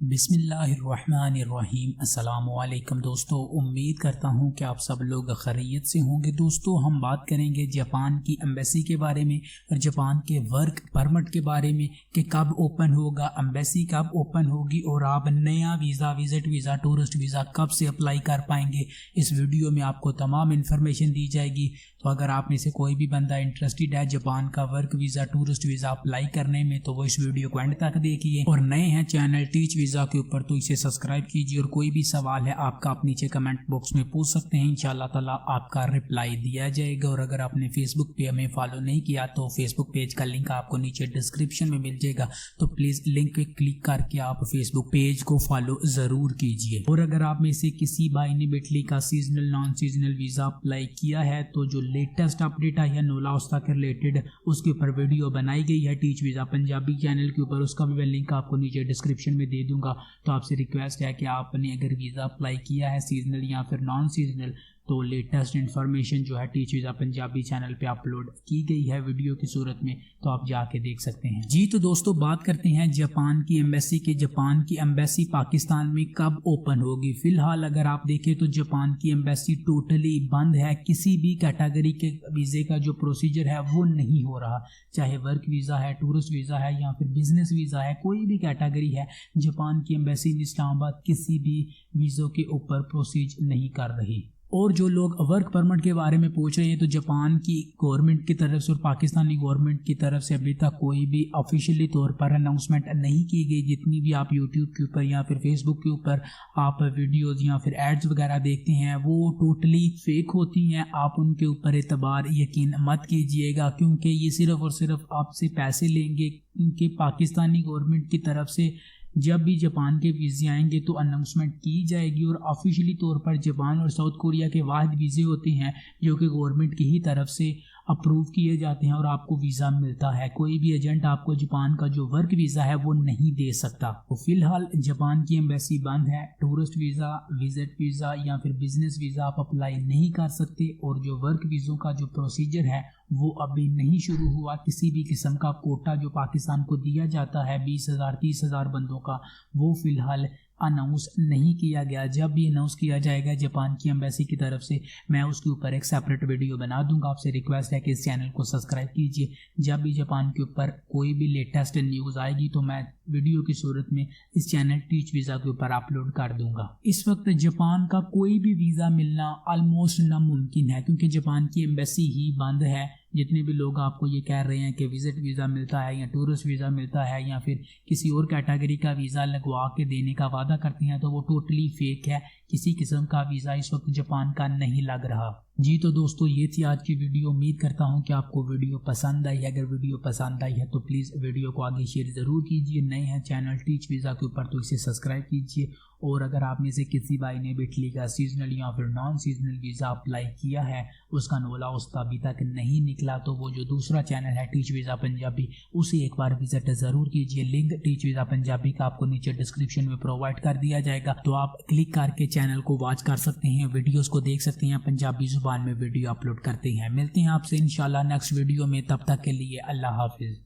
बिस्मिल्लाहिर्रहमानिर्रहीम। अस्सलामुअलैकुम दोस्तों, उम्मीद करता हूँ कि आप सब लोग खैरियत से होंगे। दोस्तों, हम बात करेंगे जापान की एम्बेसी के बारे में और जापान के वर्क परमिट के बारे में कि कब ओपन होगा, एम्बेसी कब ओपन होगी और आप नया visa, visit visa, tourist visa कब से अप्लाई कर पाएंगे। इस वीडियो में आपको तमाम इन्फॉर्मेशन दी जाएगी। तो अगर आप में से कोई भी बंदा इंटरेस्टेड है जापान का work visa, tourist visa apply करने में, तो वो इस वीडियो को एंड तक देखिए। और नए हैं चैनल टीच वीज़ा के ऊपर तो इसे सब्सक्राइब कीजिए। और कोई भी सवाल है आपका आप नीचे कमेंट बॉक्स में पूछ सकते हैं, इंशाल्लाह ताला आपका रिप्लाई दिया जाएगा। और अगर आपने फेसबुक पे हमें फॉलो नहीं किया तो फेसबुक पेज का लिंक आपको नीचे डिस्क्रिप्शन में मिल जाएगा, तो प्लीज़ लिंक पे क्लिक करके आप फेसबुक पेज को फॉलो ज़रूर कीजिए। और अगर आप में से किसी भाई ने बेटली का seasonal non seasonal visa apply किया है तो जो लेटेस्ट अपडेट आई है नोला उस्ता के रिलेटेड, उसके ऊपर वीडियो बनाई गई है टीच वीज़ा पंजाबी चैनल के ऊपर, उसका भी मैं लिंक आपको नीचे डिस्क्रिप्शन में दे दूंगा। तो आपसे रिक्वेस्ट है कि आपने अगर वीज़ा अप्लाई किया है सीजनल या फिर नॉन सीजनल, तो लेटेस्ट इन्फॉर्मेशन जो है टीच वीज़ा पंजाबी चैनल पे अपलोड की गई है वीडियो की सूरत में, तो आप जाके देख सकते हैं। जी तो दोस्तों, बात करते हैं जापान की एम्बेसी के। जापान की एम्बेसी पाकिस्तान में कब ओपन होगी। फिलहाल अगर आप देखें तो जापान की एम्बेसी टोटली बंद है। किसी भी कैटेगरी के वीज़े का जो प्रोसीजर है वो नहीं हो रहा, चाहे वर्क वीज़ा है, टूरिस्ट वीज़ा है या फिर बिजनेस वीज़ा है, कोई भी कैटेगरी है। जापान की एम्बेसी इस्लामाबाद किसी भी वीज़ों के ऊपर प्रोसीज नहीं कर रही। और जो लोग वर्क परमिट के बारे में पूछ रहे हैं, तो जापान की गवर्नमेंट की तरफ से और पाकिस्तानी गवर्नमेंट की तरफ से अभी तक कोई भी ऑफिशियली तौर पर अनाउंसमेंट नहीं की गई। जितनी भी आप यूट्यूब के ऊपर या फिर फेसबुक के ऊपर आप वीडियोज़ या फिर एड्स वगैरह देखते हैं वो टोटली फेक होती हैं। आप उनके ऊपर एतबार यकीन मत कीजिएगा, क्योंकि ये सिर्फ और सिर्फ आपसे पैसे लेंगे। क्योंकि पाकिस्तानी गवर्नमेंट की तरफ से जब भी जापान के वीज़े आएंगे तो अनाउंसमेंट की जाएगी, और ऑफिशियली तौर पर जापान और साउथ कोरिया के वाहिद वीज़े होते हैं जो कि गवर्नमेंट की ही तरफ से अप्रूव किए जाते हैं और आपको वीज़ा मिलता है। कोई भी एजेंट आपको जापान का जो वर्क वीज़ा है वो नहीं दे सकता। तो फिलहाल जापान की एम्बेसी बंद है। टूरिस्ट वीज़ा, विजिट वीज़ा या फिर बिजनेस वीज़ा आप अप्लाई नहीं कर सकते। और जो वर्क वीज़ों का जो प्रोसीजर है वो अभी नहीं शुरू हुआ। किसी भी किस्म का कोटा जो पाकिस्तान को दिया जाता है 20,000 30,000 बंदों का, वो फिलहाल अनाउंस नहीं किया गया। जब भी अनाउंस किया जाएगा जापान की एम्बेसी की तरफ से, मैं उसके ऊपर एक सेपरेट वीडियो बना दूंगा। आपसे रिक्वेस्ट है कि इस चैनल को सब्सक्राइब कीजिए। जब भी जापान के ऊपर कोई भी लेटेस्ट न्यूज़ आएगी तो मैं वीडियो की सूरत में इस चैनल टीच वीज़ा के ऊपर अपलोड कर दूंगा। इस वक्त जापान का कोई भी वीज़ा मिलना ऑलमोस्ट नामुमकिन है, क्योंकि जापान की एम्बेसी ही बंद है। जितने भी लोग आपको ये कह रहे हैं कि विजिट वीज़ा मिलता है या टूरिस्ट वीज़ा मिलता है या फिर किसी और कैटेगरी का वीज़ा लगवा के देने का वादा करते हैं, तो वो टोटली फेक है। किसी किस्म का वीज़ा इस वक्त जापान का नहीं लग रहा। जी तो दोस्तों, ये थी आज की वीडियो। उम्मीद करता हूँ कि आपको वीडियो पसंद आई है। अगर वीडियो पसंद आई है तो प्लीज़ वीडियो को आगे शेयर ज़रूर कीजिए। नए हैं चैनल टीच वीज़ा के ऊपर तो इसे सब्सक्राइब कीजिए। और अगर आप में से किसी भाई ने बेटली का सीजनल या फिर नॉन सीजनल वीज़ा अप्लाई किया है, उसका नोला उस्ता अभी तक नहीं निकला, तो वो जो दूसरा चैनल है टीच वीज़ा पंजाबी, उसे एक बार विजिट ज़रूर कीजिए। लिंक टीच वीज़ा पंजाबी का आपको नीचे डिस्क्रिप्शन में प्रोवाइड कर दिया जाएगा, तो आप क्लिक करके चैनल को वॉच कर सकते हैं, वीडियोज़ को देख सकते हैं। पंजाबी ज़ुबान में वीडियो अपलोड करते हैं। मिलते हैं आपसे इंशाल्लाह नेक्स्ट वीडियो में, तब तक के लिए अल्लाह हाफिज़।